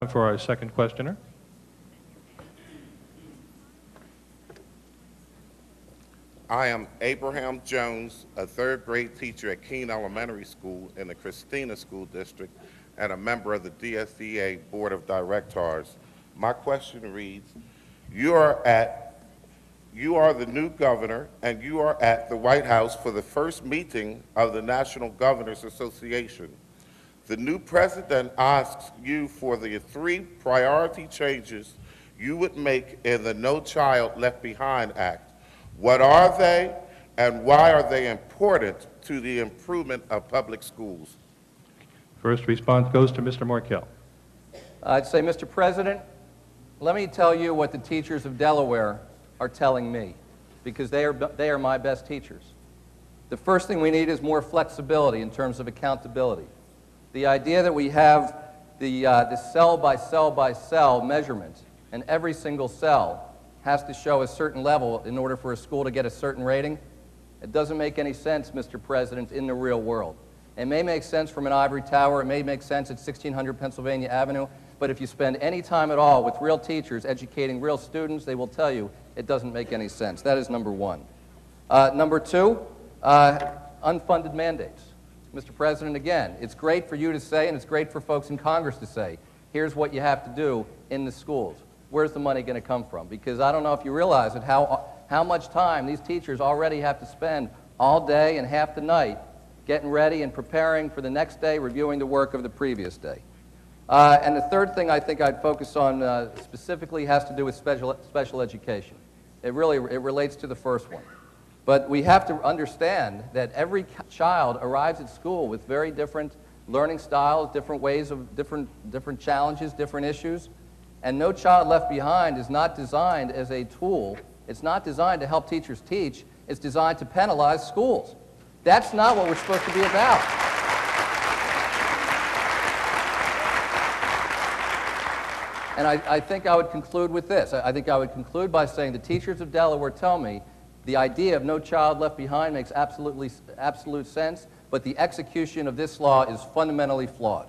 For our second questioner. I am Abraham Jones, a third grade teacher at Keene Elementary School in the Christina School District and a member of the DSEA Board of Directors. My question reads, you are the new governor and you are at the White House for the first meeting of the National Governors Association. The new president asks you for the 3 priority changes you would make in the No Child Left Behind Act. What are they, and why are they important to the improvement of public schools? First response goes to Mr. Markell. I'd say, Mr. President, let me tell you what the teachers of Delaware are telling me, because they are my best teachers. The first thing we need is more flexibility in terms of accountability. The idea that we have the cell by cell by cell measurement, and every single cell has to show a certain level in order for a school to get a certain rating, it doesn't make any sense, Mr. President, in the real world. It may make sense from an ivory tower, it may make sense at 1600 Pennsylvania Avenue, but if you spend any time at all with real teachers educating real students, they will tell you it doesn't make any sense. That is number 1. Number 2, unfunded mandates. Mr. President, again, it's great for you to say, and it's great for folks in Congress to say, here's what you have to do in the schools. Where's the money going to come from? Because I don't know if you realize it, how much time these teachers already have to spend all day and half the night getting ready and preparing for the next day, reviewing the work of the previous day. And the third thing I think I'd focus on specifically has to do with special education. It relates to the first one. But we have to understand that every child arrives at school with very different learning styles, different ways of different challenges, different issues. And No Child Left Behind is not designed as a tool. It's not designed to help teachers teach. It's designed to penalize schools. That's not what we're supposed to be about. And I think I would conclude with this. I think I would conclude by saying the teachers of Delaware tell me the idea of No Child Left Behind makes absolute sense, but the execution of this law is fundamentally flawed.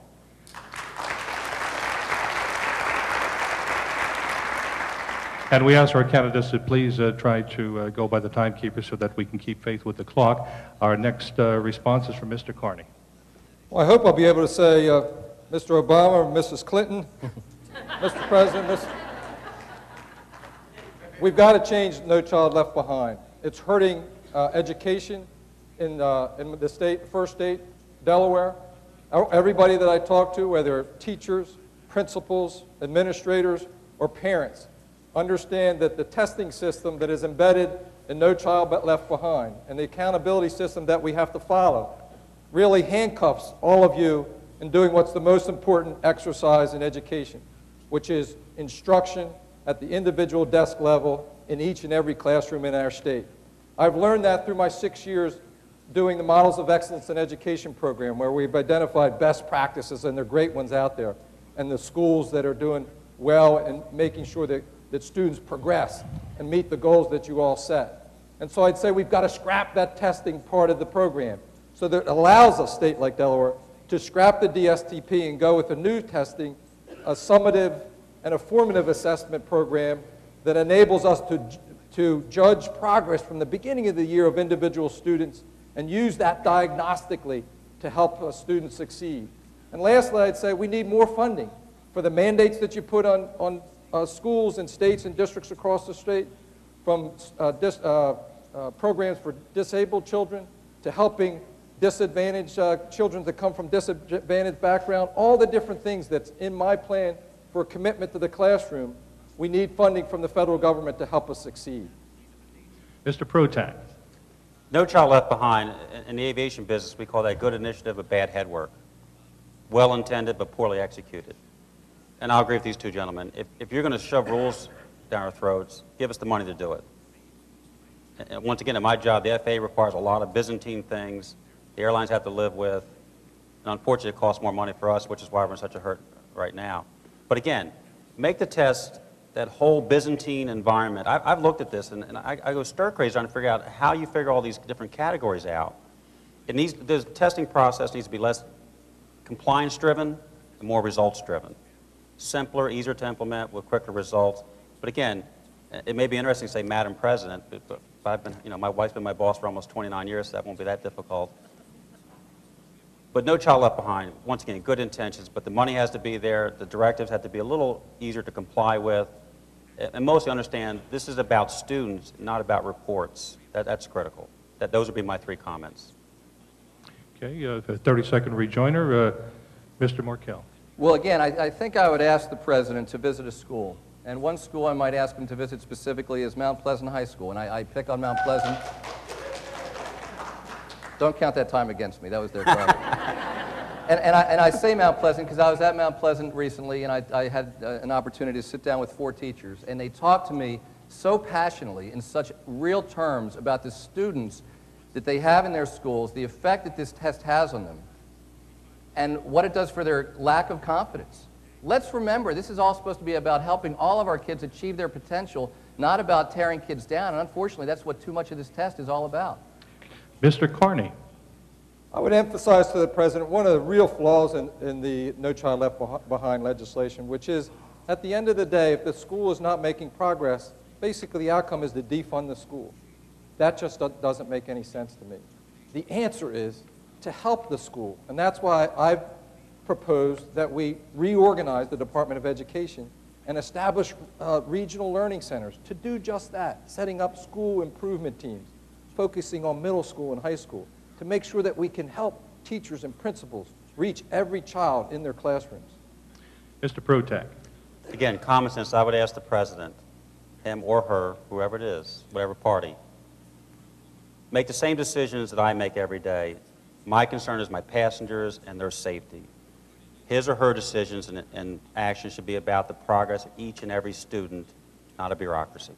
And we ask our candidates to please try to go by the timekeeper so that we can keep faith with the clock. Our next response is from Mr. Carney. Well, I hope I'll be able to say, Mr. Obama, Mrs. Clinton, Mr. President, we've got to change No Child Left Behind. It's hurting education in the state, first state, Delaware. Everybody that I talk to, whether teachers, principals, administrators, or parents, understand that the testing system that is embedded in No Child Left Behind and the accountability system that we have to follow really handcuffs all of you in doing what's the most important exercise in education, which is instruction at the individual desk level in each and every classroom in our state. I've learned that through my 6 years doing the Models of Excellence in Education program, where we've identified best practices, and they're great ones out there, and the schools that are doing well and making sure that students progress and meet the goals that you all set. And so I'd say we've got to scrap that testing part of the program so that it allows a state like Delaware to scrap the DSTP and go with a new testing, a summative and a formative assessment program that enables us to judge progress from the beginning of the year of individual students and use that diagnostically to help students succeed. And lastly, I'd say we need more funding for the mandates that you put on schools and states and districts across the state, from programs for disabled children to helping disadvantaged children that come from disadvantaged background, all the different things that's in my plan for a commitment to the classroom. We need funding from the federal government to help us succeed. Mr. Protack. No Child Left Behind, in the aviation business, we call that good initiative but bad head work. Well-intended but poorly executed. And I'll agree with these two gentlemen. If you're going to shove rules down our throats, give us the money to do it. And once again, in my job, the FAA requires a lot of Byzantine things the airlines have to live with. And unfortunately, it costs more money for us, which is why we're in such a hurt right now. But again, make the test that whole Byzantine environment. I've looked at this, and I go stir crazy trying to figure out how you figure all these different categories out. The testing process needs to be less compliance-driven and more results-driven. simpler, easier to implement with quicker results. But again, it may be interesting to say Madam President, but I've been, my wife's been my boss for almost 29 years, so that won't be that difficult. But No Child Left Behind, once again, good intentions, but the money has to be there, the directives have to be a little easier to comply with, and mostly understand this is about students, not about reports. That's critical. Those would be my 3 comments. Okay, a 30-second rejoinder. Mr. Markell. Well, again, I think I would ask the president to visit a school. And one school I might ask him to visit specifically is Mount Pleasant High School. And I pick on Mount Pleasant. Don't count that time against me. That was their problem. and I say Mount Pleasant because I was at Mount Pleasant recently, and I had an opportunity to sit down with 4 teachers. And they talked to me so passionately in such real terms about the students that they have in their schools, the effect that this test has on them, and what it does for their lack of confidence. Let's remember, this is all supposed to be about helping all of our kids achieve their potential, not about tearing kids down. And unfortunately, that's what too much of this test is all about. Mr. Carney. I would emphasize to the president one of the real flaws in the No Child Left Behind legislation, which is, at the end of the day, if the school is not making progress, basically the outcome is to defund the school. That just doesn't make any sense to me. The answer is to help the school, and that's why I've proposed that we reorganize the Department of Education and establish regional learning centers to do just that, setting up school improvement teams, focusing on middle school and high school, to make sure that we can help teachers and principals reach every child in their classrooms. Mr. Protack. Again, common sense, I would ask the president, him or her, whoever it is, whatever party, make the same decisions that I make every day. My concern is my passengers and their safety. His or her decisions and actions should be about the progress of each and every student, not a bureaucracy.